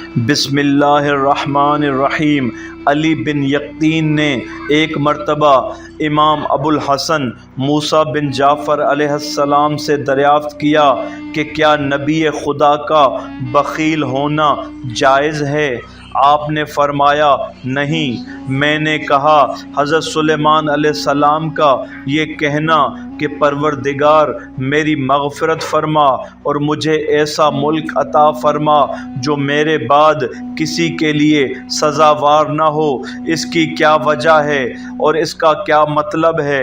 بسم اللہ الرحمن الرحیم۔ علی بن یقطین نے ایک مرتبہ امام ابو الحسن موسیٰ بن جعفر علیہ السلام سے دریافت کیا کہ کیا نبی خدا کا بخیل ہونا جائز ہے؟ آپ نے فرمایا نہیں۔ میں نے کہا حضرت سلیمان علیہ السلام کا یہ کہنا کہ پروردگار میری مغفرت فرما اور مجھے ایسا ملک عطا فرما جو میرے بعد کسی کے لیے سزاوار نہ ہو، اس کی کیا وجہ ہے اور اس کا کیا مطلب ہے؟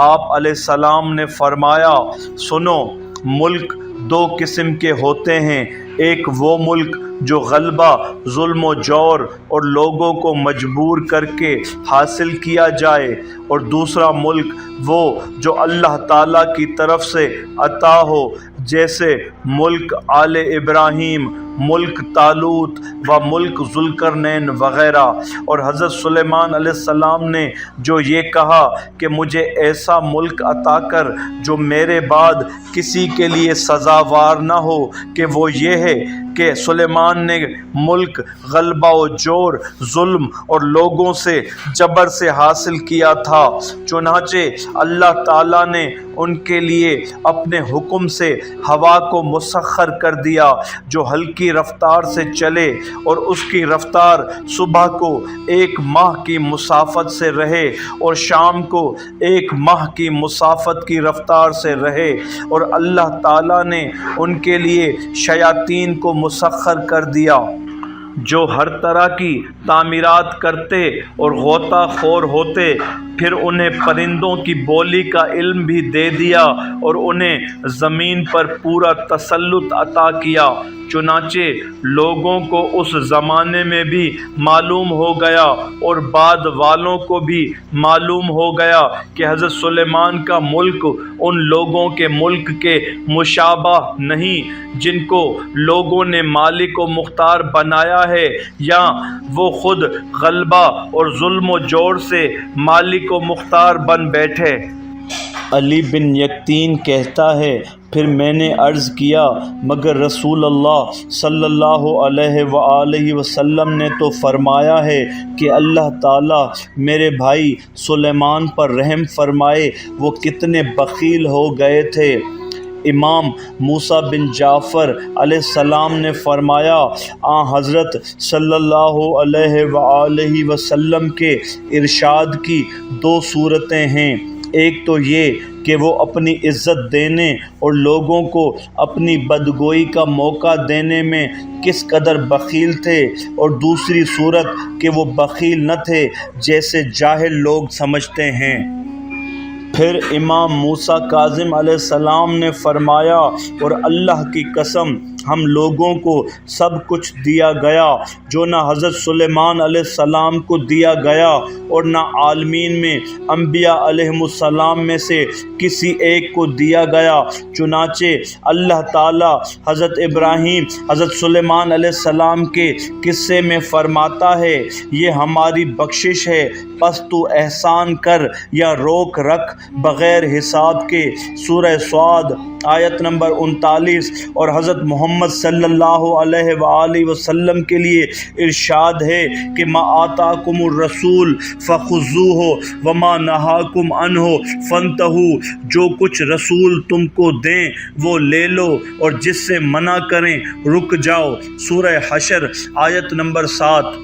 آپ علیہ السلام نے فرمایا سنو، ملک دو قسم کے ہوتے ہیں، ایک وہ ملک جو غلبہ، ظلم و جور اور لوگوں کو مجبور کر کے حاصل کیا جائے، اور دوسرا ملک وہ جو اللہ تعالیٰ کی طرف سے عطا ہو، جیسے ملک آل ابراہیم، ملک طالوت و ملک ذوالقرنین وغیرہ۔ اور حضرت سلیمان علیہ السلام نے جو یہ کہا کہ مجھے ایسا ملک عطا کر جو میرے بعد کسی کے لیے سزاوار نہ ہو، کہ وہ یہ ہے کہ سلیمان نے ملک غلبہ و جور، ظلم اور لوگوں سے جبر سے حاصل کیا تھا، چنانچہ اللہ تعالیٰ نے ان کے لیے اپنے حکم سے ہوا کو مسخر کر دیا جو ہلکی رفتار سے چلے اور اس کی رفتار صبح کو 1 ماہ کی مسافت سے رہے اور شام کو 1 ماہ کی مسافت کی رفتار سے رہے، اور اللہ تعالیٰ نے ان کے لیے شیاطین کو مسخر کر دیا جو ہر طرح کی تعمیرات کرتے اور غوطہ خور ہوتے، پھر انہیں پرندوں کی بولی کا علم بھی دے دیا اور انہیں زمین پر پورا تسلط عطا کیا، چنانچہ لوگوں کو اس زمانے میں بھی معلوم ہو گیا اور بعد والوں کو بھی معلوم ہو گیا کہ حضرت سلیمان کا ملک ان لوگوں کے ملک کے مشابہ نہیں جن کو لوگوں نے مالک و مختار بنایا ہے، یا وہ خود غلبہ اور ظلم و جور سے مالک و مختار بن بیٹھے۔ علی بن یقطین کہتا ہے پھر میں نے عرض کیا مگر رسول اللہ صلی اللہ علیہ وآلہ وسلم نے تو فرمایا ہے کہ اللہ تعالیٰ میرے بھائی سلیمان پر رحم فرمائے، وہ کتنے بخیل ہو گئے تھے۔ امام موسیٰ بن جعفر علیہ السلام نے فرمایا حضرت صلی اللہ علیہ وآلہ وسلم کے ارشاد کی 2 صورتیں ہیں، ایک تو یہ کہ وہ اپنی عزت دینے اور لوگوں کو اپنی بدگوئی کا موقع دینے میں کس قدر بخیل تھے، اور دوسری صورت کہ وہ بخیل نہ تھے جیسے جاہل لوگ سمجھتے ہیں۔ پھر امام موسیٰ کاظم علیہ السلام نے فرمایا اور اللہ کی قسم ہم لوگوں کو سب کچھ دیا گیا جو نہ حضرت سلیمان علیہ السلام کو دیا گیا، اور نہ عالمین میں انبیاء علیہ السلام میں سے کسی ایک کو دیا گیا، چنانچہ اللہ تعالیٰ حضرت ابراہیم، حضرت سلیمان علیہ السلام کے قصے میں فرماتا ہے یہ ہماری بخشش ہے، پس تو احسان کر یا روک رکھ بغیر حساب کے۔ سورہ صاد آیت نمبر 39۔ اور حضرت محمد صلی اللہ علیہ وآلہ وسلم کے لیے ارشاد ہے کہ ما آتاکم الرسول فخذوہ وما نہاکم عنہ فانتہوا، جو کچھ رسول تم کو دیں وہ لے لو اور جس سے منع کریں رک جاؤ۔ سورہ حشر آیت نمبر 7۔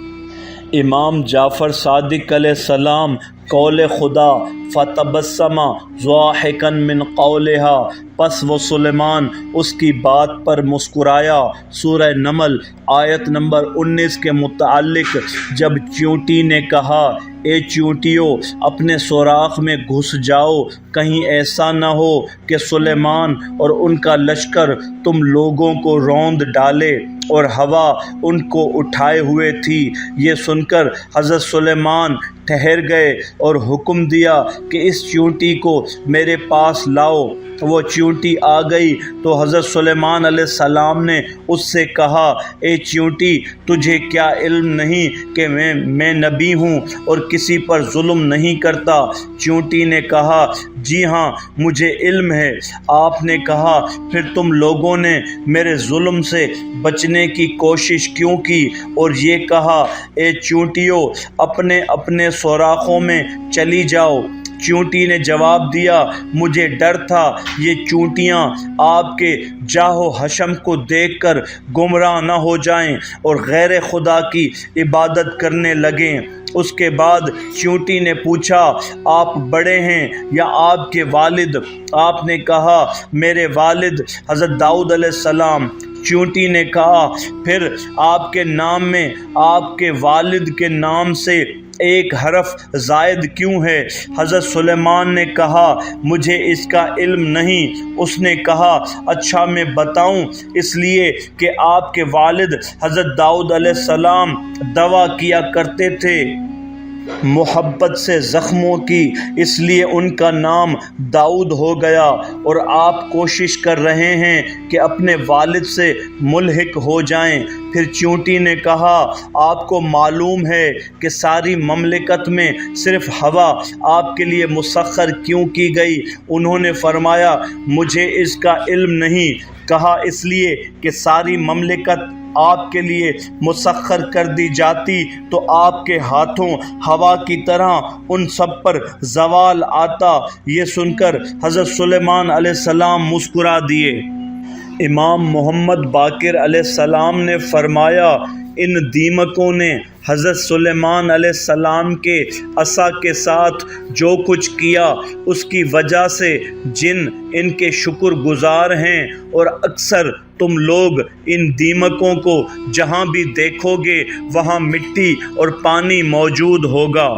امام جعفر صادق علیہ السلام قول خدا فتبسم ضاحکا من قولہا، پس وہ سلیمان اس کی بات پر مسکرایا۔ سورہ نمل آیت نمبر 19 کے متعلق جب چیونٹی نے کہا اے چیونٹیوں اپنے سوراخ میں گھس جاؤ، کہیں ایسا نہ ہو کہ سلیمان اور ان کا لشکر تم لوگوں کو روند ڈالے، اور ہوا ان کو اٹھائے ہوئے تھی۔ یہ سن کر حضرت سلیمان ٹھہر گئے اور حکم دیا کہ اس چیونٹی کو میرے پاس لاؤ۔ وہ چیونٹی آ گئی تو حضرت سلیمان علیہ السلام نے اس سے کہا، اے چیونٹی، تجھے کیا علم نہیں کہ میں نبی ہوں اور کسی پر ظلم نہیں کرتا؟ چیونٹی نے کہا، جی ہاں مجھے علم ہے۔ آپ نے کہا، پھر تم لوگوں نے میرے ظلم سے بچنے کی کوشش کیوں کی اور یہ کہا، اے چیونٹیوں، اپنے اپنے سوراخوں میں چلی جاؤ؟ چیونٹی نے جواب دیا، مجھے ڈر تھا یہ چیونٹیاں آپ کے جاہ و حشم کو دیکھ کر گمراہ نہ ہو جائیں اور غیر خدا کی عبادت کرنے لگیں۔ اس کے بعد چیونٹی نے پوچھا، آپ بڑے ہیں یا آپ کے والد؟ آپ نے کہا، میرے والد حضرت داؤد علیہ السلام۔ چیونٹی نے کہا، پھر آپ کے نام میں آپ کے والد کے نام سے ایک حرف زائد کیوں ہے؟ حضرت سلیمان نے کہا، مجھے اس کا علم نہیں۔ اس نے کہا، اچھا میں بتاؤں؟ اس لیے کہ آپ کے والد حضرت داؤد علیہ السلام دعا کیا کرتے تھے محبت سے زخموں کی، اس لیے ان کا نام داؤد ہو گیا، اور آپ کوشش کر رہے ہیں کہ اپنے والد سے ملحق ہو جائیں۔ پھر چیونٹی نے کہا، آپ کو معلوم ہے کہ ساری مملکت میں صرف ہوا آپ کے لیے مسخر کیوں کی گئی؟ انہوں نے فرمایا، مجھے اس کا علم نہیں۔ کہا، اس لیے کہ ساری مملکت آپ کے لیے مسخر کر دی جاتی تو آپ کے ہاتھوں ہوا کی طرح ان سب پر زوال آتا۔ یہ سن کر حضرت سلیمان علیہ السلام مسکرا دیے۔ امام محمد باقر علیہ السلام نے فرمایا، ان دیمکوں نے حضرت سلیمان علیہ السلام کے عصا کے ساتھ جو کچھ کیا اس کی وجہ سے جن ان کے شکر گزار ہیں، اور اکثر تم لوگ ان دیمکوں کو جہاں بھی دیکھو گے وہاں مٹی اور پانی موجود ہوگا۔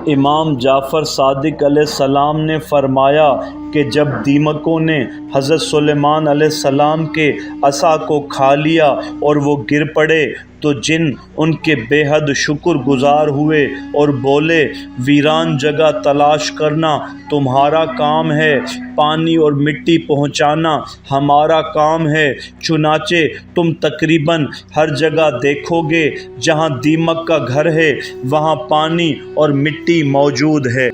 امام جعفر صادق علیہ السلام نے فرمایا کہ جب دیمکوں نے حضرت سلیمان علیہ السلام کے عصا کو کھا لیا اور وہ گر پڑے تو جن ان کے بے حد شکر گزار ہوئے اور بولے، ویران جگہ تلاش کرنا تمہارا کام ہے، پانی اور مٹی پہنچانا ہمارا کام ہے، چنانچہ تم تقریباً ہر جگہ دیکھو گے جہاں دیمک کا گھر ہے وہاں پانی اور مٹی موجود ہے۔